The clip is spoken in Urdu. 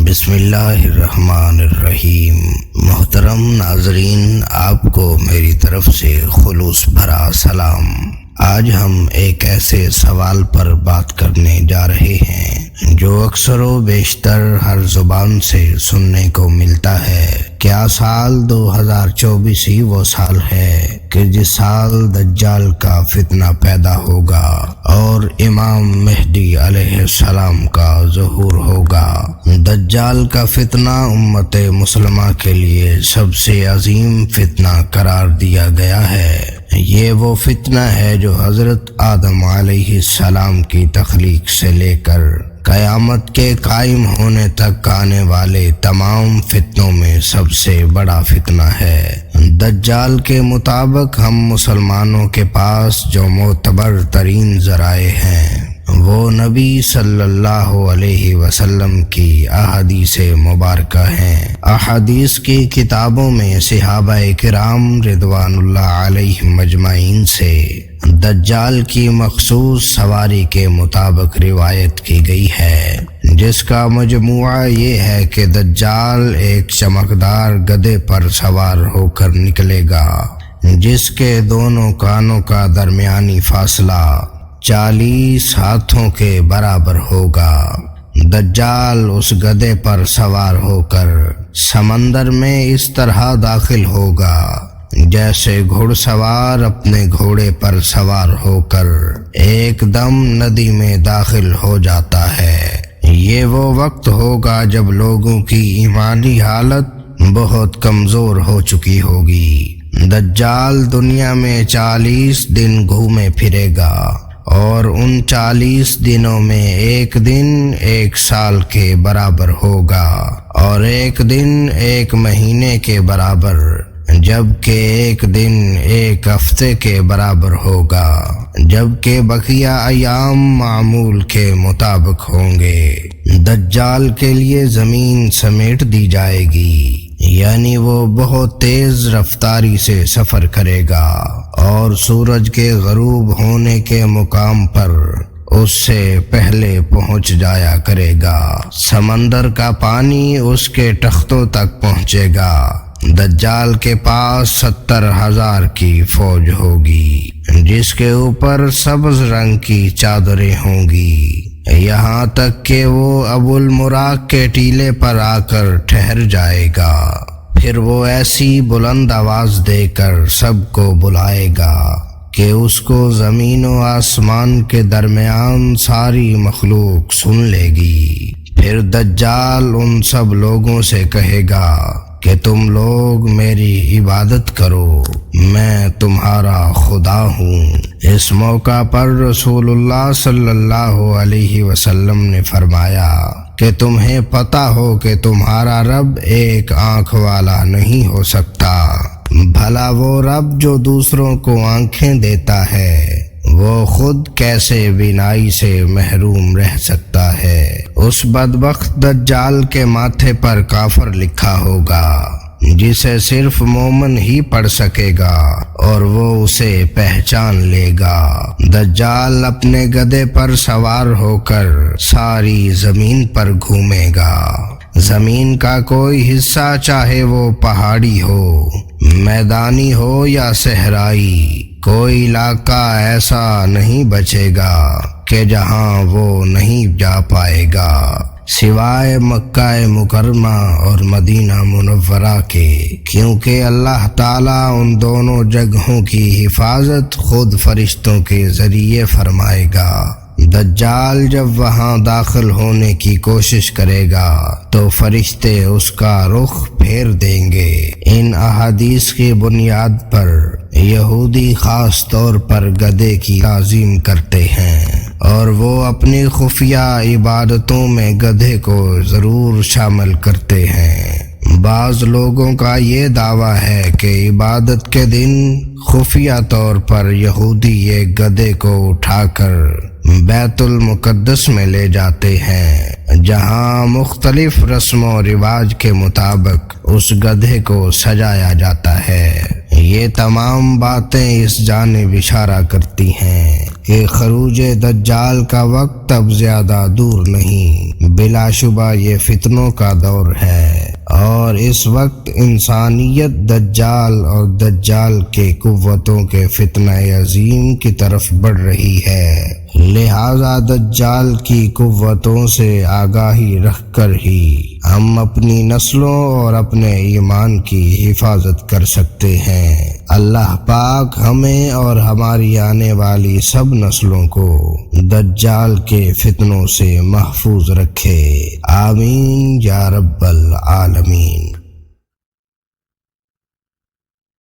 بسم اللہ الرحمن الرحیم۔ محترم ناظرین، آپ کو میری طرف سے خلوص بھرا سلام۔ آج ہم ایک ایسے سوال پر بات کرنے جا رہے ہیں جو اکثر و بیشتر ہر زبان سے سننے کو ملتا ہے۔ کیا سال 2024 ہی وہ سال ہے کہ جس سال دجال کا فتنہ پیدا ہوگا اور امام مہدی علیہ السلام کا ظہور ہوگا؟ دجال کا فتنہ امت مسلمہ کے لیے سب سے عظیم فتنہ قرار دیا گیا ہے۔ یہ وہ فتنہ ہے جو حضرت آدم علیہ السلام کی تخلیق سے لے کر قیامت کے قائم ہونے تک آنے والے تمام فتنوں میں سب سے بڑا فتنہ ہے۔ دجال کے مطابق ہم مسلمانوں کے پاس جو معتبر ترین ذرائع ہیں وہ نبی صلی اللہ علیہ وسلم کی احادیث مبارکہ ہیں۔ احادیث کی کتابوں میں صحابہ کرام رضوان اللہ علیہم اجمعین سے دجال کی مخصوص سواری کے مطابق روایت کی گئی ہے، جس کا مجموعہ یہ ہے کہ دجال ایک چمکدار گدھے پر سوار ہو کر نکلے گا جس کے دونوں کانوں کا درمیانی فاصلہ 40 ہاتھوں کے برابر ہوگا۔ دجال اس گدھے پر سوار ہو کر سمندر میں اس طرح داخل ہوگا جیسے گھڑ سوار اپنے گھوڑے پر سوار ہو کر ایک دم ندی میں داخل ہو جاتا ہے۔ یہ وہ وقت ہوگا جب لوگوں کی ایمانی حالت بہت کمزور ہو چکی ہوگی۔ دجال دنیا میں 40 دن گھومے پھرے گا اور ان 40 دنوں میں ایک دن 1 سال کے برابر ہوگا اور ایک دن 1 مہینے کے برابر، جبکہ ایک دن 1 ہفتے کے برابر ہوگا، جبکہ بقیہ ایام معمول کے مطابق ہوں گے۔ دجال کے لیے زمین سمیٹ دی جائے گی، یعنی وہ بہت تیز رفتاری سے سفر کرے گا اور سورج کے غروب ہونے کے مقام پر اس سے پہلے پہنچ جایا کرے گا۔ سمندر کا پانی اس کے تختوں تک پہنچے گا۔ دجال کے پاس 70,000 کی فوج ہوگی جس کے اوپر سبز رنگ کی چادریں ہوں گی، یہاں تک کہ وہ ابو المراق کے ٹیلے پر آ کر ٹھہر جائے گا۔ پھر وہ ایسی بلند آواز دے کر سب کو بلائے گا کہ اس کو زمین و آسمان کے درمیان ساری مخلوق سن لے گی۔ پھر دجال ان سب لوگوں سے کہے گا کہ تم لوگ میری عبادت کرو، میں تمہارا خدا ہوں۔ اس موقع پر رسول اللہ صلی اللہ علیہ وسلم نے فرمایا کہ تمہیں پتہ ہو کہ تمہارا رب ایک آنکھ والا نہیں ہو سکتا، بھلا وہ رب جو دوسروں کو آنکھیں دیتا ہے وہ خود کیسے بینائی سے محروم رہ سکتا ہے؟ اس بدبخت دجال کے ماتھے پر کافر لکھا ہوگا جسے صرف مومن ہی پڑھ سکے گا اور وہ اسے پہچان لے گا۔ دجال اپنے گدھے پر سوار ہو کر ساری زمین پر گھومے گا۔ زمین کا کوئی حصہ، چاہے وہ پہاڑی ہو، میدانی ہو یا صحرائی، کوئی علاقہ ایسا نہیں بچے گا کہ جہاں وہ نہیں جا پائے گا، سوائے مکہ مکرمہ اور مدینہ منورہ کے، کیونکہ اللہ تعالیٰ ان دونوں جگہوں کی حفاظت خود فرشتوں کے ذریعے فرمائے گا۔ دجال جب وہاں داخل ہونے کی کوشش کرے گا تو فرشتے اس کا رخ پھیر دیں گے۔ ان احادیث کی بنیاد پر یہودی خاص طور پر گدھے کی تعظیم کرتے ہیں اور وہ اپنی خفیہ عبادتوں میں گدھے کو ضرور شامل کرتے ہیں۔ بعض لوگوں کا یہ دعویٰ ہے کہ عبادت کے دن خفیہ طور پر یہودی ایک گدھے کو اٹھا کر بیت المقدس میں لے جاتے ہیں، جہاں مختلف رسم و رواج کے مطابق اس گدھے کو سجایا جاتا ہے۔ یہ تمام باتیں اس جانب اشارہ کرتی ہیں کہ خروج دجال کا وقت اب زیادہ دور نہیں، بلا شبہ یہ فتنوں کا دور ہے، اور اس وقت انسانیت دجال اور دجال کے قوتوں کے فتنہ عظیم کی طرف بڑھ رہی ہے، لہذا دجال کی قوتوں سے آگاہی رکھ کر ہی ہم اپنی نسلوں اور اپنے ایمان کی حفاظت کر سکتے ہیں۔ اللہ پاک ہمیں اور ہماری آنے والی سب نسلوں کو دجال کے فتنوں سے محفوظ رکھے، آمین یا رب العالمین۔